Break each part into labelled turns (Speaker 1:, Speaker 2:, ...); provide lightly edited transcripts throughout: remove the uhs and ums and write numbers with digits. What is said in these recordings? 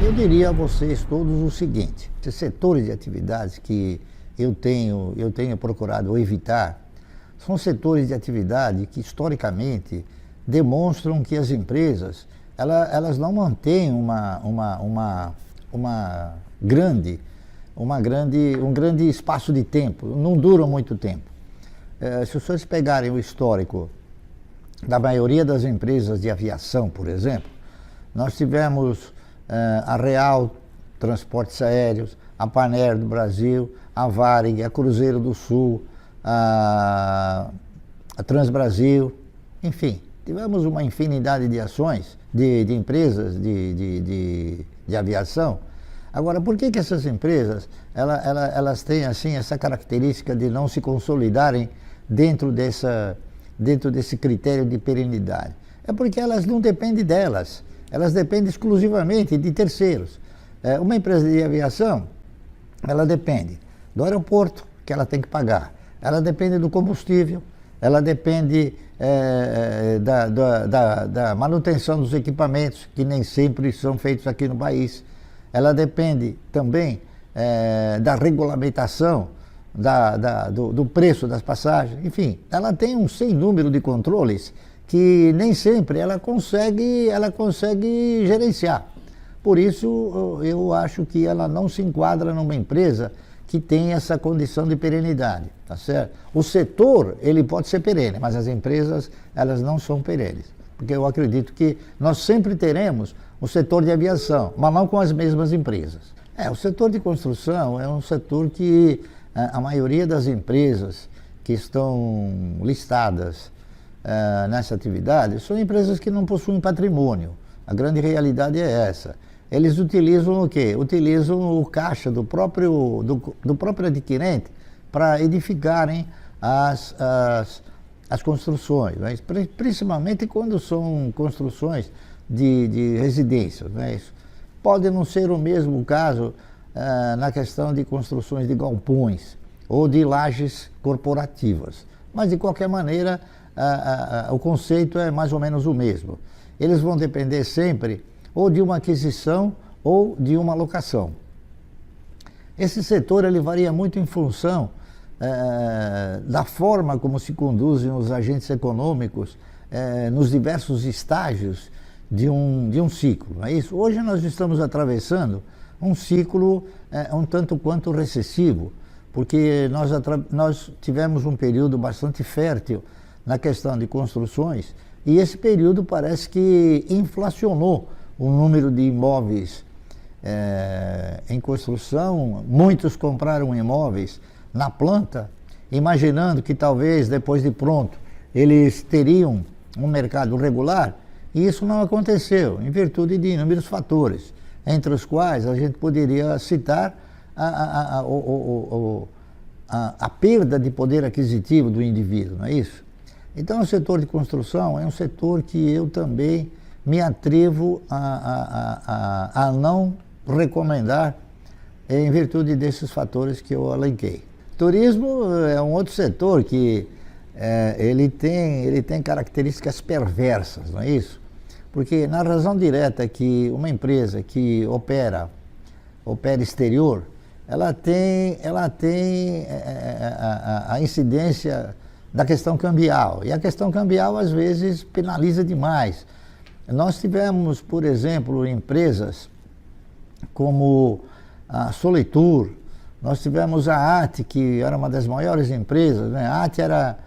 Speaker 1: Eu diria a vocês todos o seguinte: esses setores de atividades que eu tenho procurado evitar são setores de atividade que historicamente demonstram que as empresas elas não mantêm um grande espaço de tempo, não duram muito tempo. Se vocês pegarem o histórico da maioria das empresas de aviação, por exemplo, nós tivemos a Real Transportes Aéreos, a Panair do Brasil, a Varig, a Cruzeiro do Sul, a Transbrasil, enfim, tivemos uma infinidade de ações, de empresas de aviação. Agora, por que essas empresas elas têm assim essa característica de não se consolidarem dentro desse critério de perenidade? É porque elas não dependem delas, elas dependem exclusivamente de terceiros. Uma empresa de aviação, ela depende do aeroporto, que ela tem que pagar, ela depende do combustível, ela depende da manutenção dos equipamentos, que nem sempre são feitos aqui no país, ela depende também da regulamentação, do preço das passagens, enfim, ela tem um sem número de controles que nem sempre ela consegue gerenciar. Por isso, eu acho que ela não se enquadra numa empresa que tem essa condição de perenidade, tá certo? O setor, ele pode ser perene, mas as empresas, elas não são perenes. Porque eu acredito que nós sempre teremos o setor de aviação, mas não com as mesmas empresas. O setor de construção é um setor que a maioria das empresas que estão listadas nessa atividade são empresas que não possuem patrimônio. A grande realidade é essa. Eles utilizam o quê? Utilizam o caixa do próprio adquirente para edificarem as construções, né? Principalmente quando são construções de residências, né? Isso pode não ser o mesmo caso na questão de construções de galpões ou de lajes corporativas, mas de qualquer maneira o conceito é mais ou menos o mesmo. Eles vão depender sempre ou de uma aquisição ou de uma locação. Esse setor ele varia muito em função da forma como se conduzem os agentes econômicos nos diversos estágios de um ciclo, não é isso? Hoje nós estamos atravessando um ciclo um tanto quanto recessivo, porque nós tivemos um período bastante fértil na questão de construções, e esse período parece que inflacionou o número de imóveis em construção. Muitos compraram imóveis na planta, imaginando que talvez depois de pronto eles teriam um mercado regular, e isso não aconteceu, em virtude de inúmeros fatores, entre os quais a gente poderia citar a perda de poder aquisitivo do indivíduo, não é isso? Então o setor de construção é um setor que eu também me atrevo a não recomendar em virtude desses fatores que eu elenquei. Turismo é um outro setor que ele tem características perversas, não é isso? Porque na razão direta que uma empresa que opera exterior, ela tem a incidência da questão cambial, e a questão cambial às vezes penaliza demais. Nós tivemos, por exemplo, empresas como a Solitur, nós tivemos a AT, que era uma das maiores empresas, né? A AT era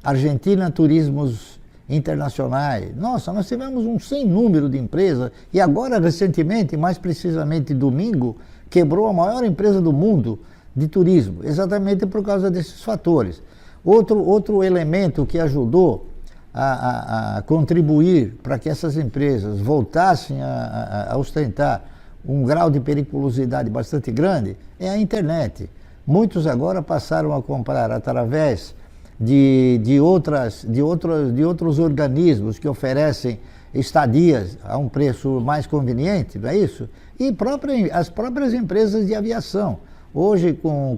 Speaker 1: Argentina Turismos Internacionais. Nossa, nós tivemos um sem número de empresas, e agora, recentemente, mais precisamente domingo, quebrou a maior empresa do mundo de turismo, exatamente por causa desses fatores. Outro elemento que ajudou a contribuir para que essas empresas voltassem a ostentar um grau de periculosidade bastante grande é a internet. Muitos agora passaram a comprar através de outros organismos que oferecem estadias a um preço mais conveniente, não é isso? E as próprias empresas de aviação. Hoje, com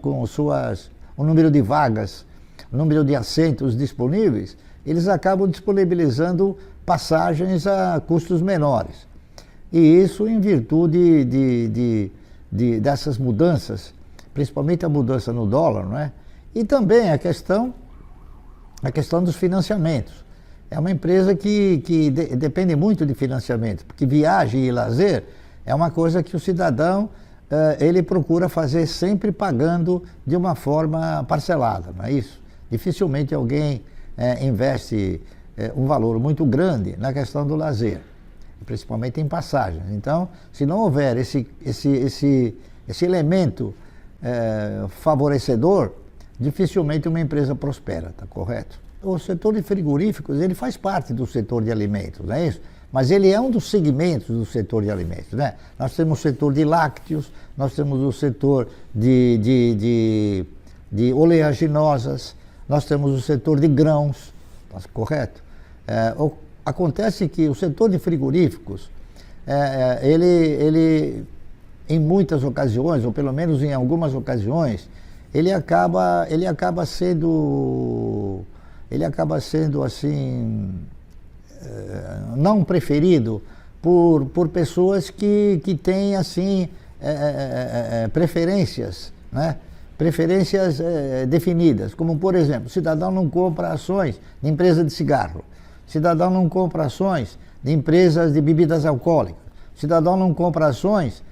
Speaker 1: o número de vagas, o número de assentos disponíveis, eles acabam disponibilizando passagens a custos menores. E isso em virtude dessas mudanças, principalmente a mudança no dólar, não é? E também a questão dos financiamentos. É uma empresa que depende muito de financiamento, porque viagem e lazer é uma coisa que o cidadão ele procura fazer sempre pagando de uma forma parcelada, não é isso? Dificilmente alguém investe um valor muito grande na questão do lazer, principalmente em passagens. Então, se não houver esse elemento favorecedor, dificilmente uma empresa prospera, tá correto? O setor de frigoríficos, ele faz parte do setor de alimentos, não é isso? Mas ele é um dos segmentos do setor de alimentos, né? Nós temos o setor de lácteos, nós temos o setor de oleaginosas, nós temos o setor de grãos, tá correto? Acontece que o setor de frigoríficos, ele em muitas ocasiões, ou pelo menos em algumas ocasiões, ele acaba sendo assim, não preferido por pessoas que têm assim preferências, né? Preferências definidas, como por exemplo, o cidadão não compra ações de empresa de cigarro, o cidadão não compra ações de empresas de bebidas alcoólicas, o cidadão não compra ações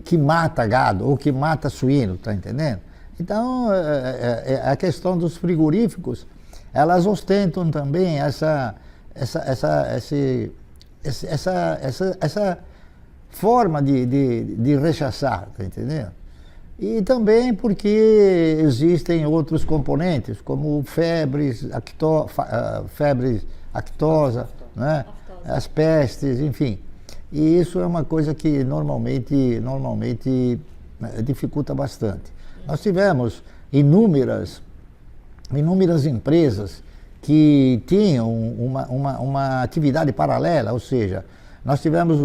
Speaker 1: que mata gado ou que mata suíno, tá entendendo? Então, a questão dos frigoríficos, elas ostentam também essa forma de rechaçar, tá entendendo? E também porque existem outros componentes, como febres, aftosa, né? As pestes, enfim. E isso é uma coisa que normalmente dificulta bastante. Nós tivemos inúmeras empresas que tinham uma atividade paralela, ou seja, nós tivemos,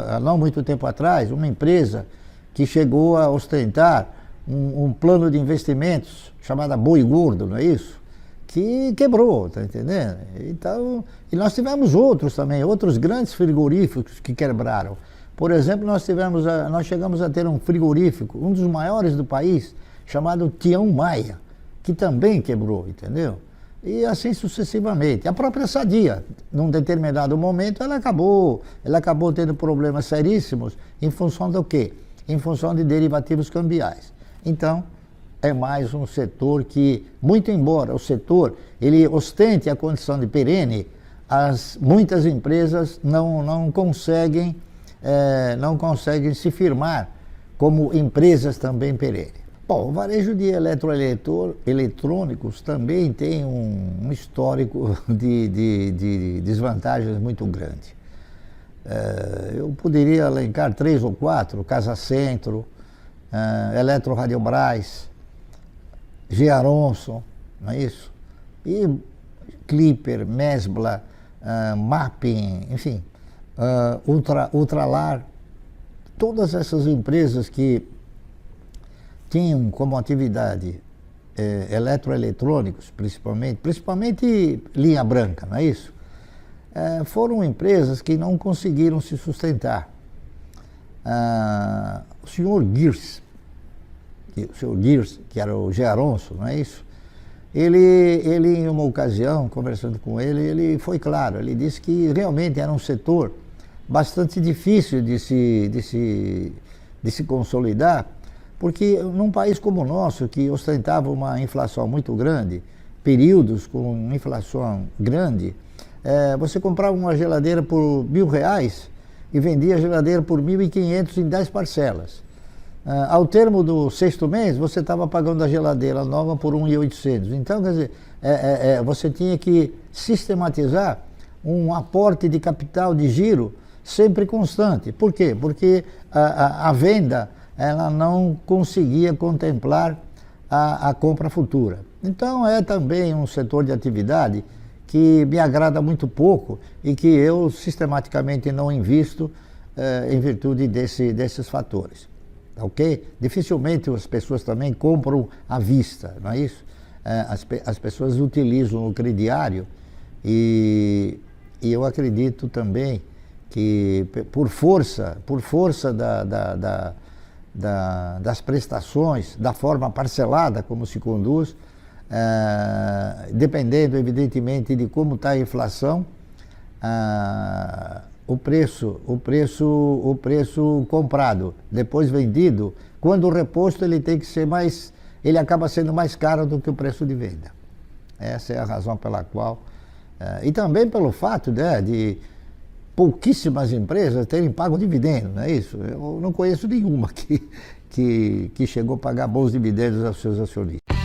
Speaker 1: há não muito tempo atrás, uma empresa que chegou a ostentar um plano de investimentos chamada Boi Gordo, não é isso? Que quebrou, tá entendendo? Então, e nós tivemos outros também, outros grandes frigoríficos que quebraram. Por exemplo, nós chegamos a ter um frigorífico, um dos maiores do país, chamado Tião Maia, que também quebrou, entendeu? E assim sucessivamente. A própria Sadia, num determinado momento, ela acabou tendo problemas seríssimos em função do quê? Em função de derivativos cambiais. Então, é mais um setor que, muito embora o setor ele ostente a condição de perene, muitas empresas não conseguem se firmar como empresas também perenes. Bom, o varejo de eletrônicos também tem um histórico de desvantagens muito grande. Eu poderia elencar 3 ou 4, Casa Centro, Eletro Radiobras, Gearonson, não é isso? E Clipper, Mesbla, Mapping, enfim, Ultralar, todas essas empresas que tinham como atividade eletroeletrônicos, principalmente linha branca, não é isso? Foram empresas que não conseguiram se sustentar. O senhor Gears, que era o Gearonson, não é isso? Ele em uma ocasião, conversando com ele foi claro, ele disse que realmente era um setor bastante difícil de se consolidar, porque num país como o nosso, que ostentava uma inflação muito grande, períodos com inflação grande, você comprava uma geladeira por R$1.000 e vendia a geladeira por R$1.500 em 10 parcelas. Ao termo do 6º mês, você estava pagando a geladeira nova por R$1.800. Então, quer dizer, você tinha que sistematizar um aporte de capital de giro sempre constante. Por quê? Porque a venda ela não conseguia contemplar a compra futura. Então, é também um setor de atividade que me agrada muito pouco e que eu sistematicamente não invisto em virtude desses fatores. Ok? Dificilmente as pessoas também compram à vista, não é isso? As pessoas utilizam o crediário e eu acredito também por força das prestações, da forma parcelada como se conduz, dependendo evidentemente de como está a inflação, o preço comprado, depois vendido, quando o reposto ele tem que ser ele acaba sendo mais caro do que o preço de venda. Essa é a razão pela qual, e também pelo fato, né, de pouquíssimas empresas terem pago dividendos, não é isso? Eu não conheço nenhuma que chegou a pagar bons dividendos aos seus acionistas.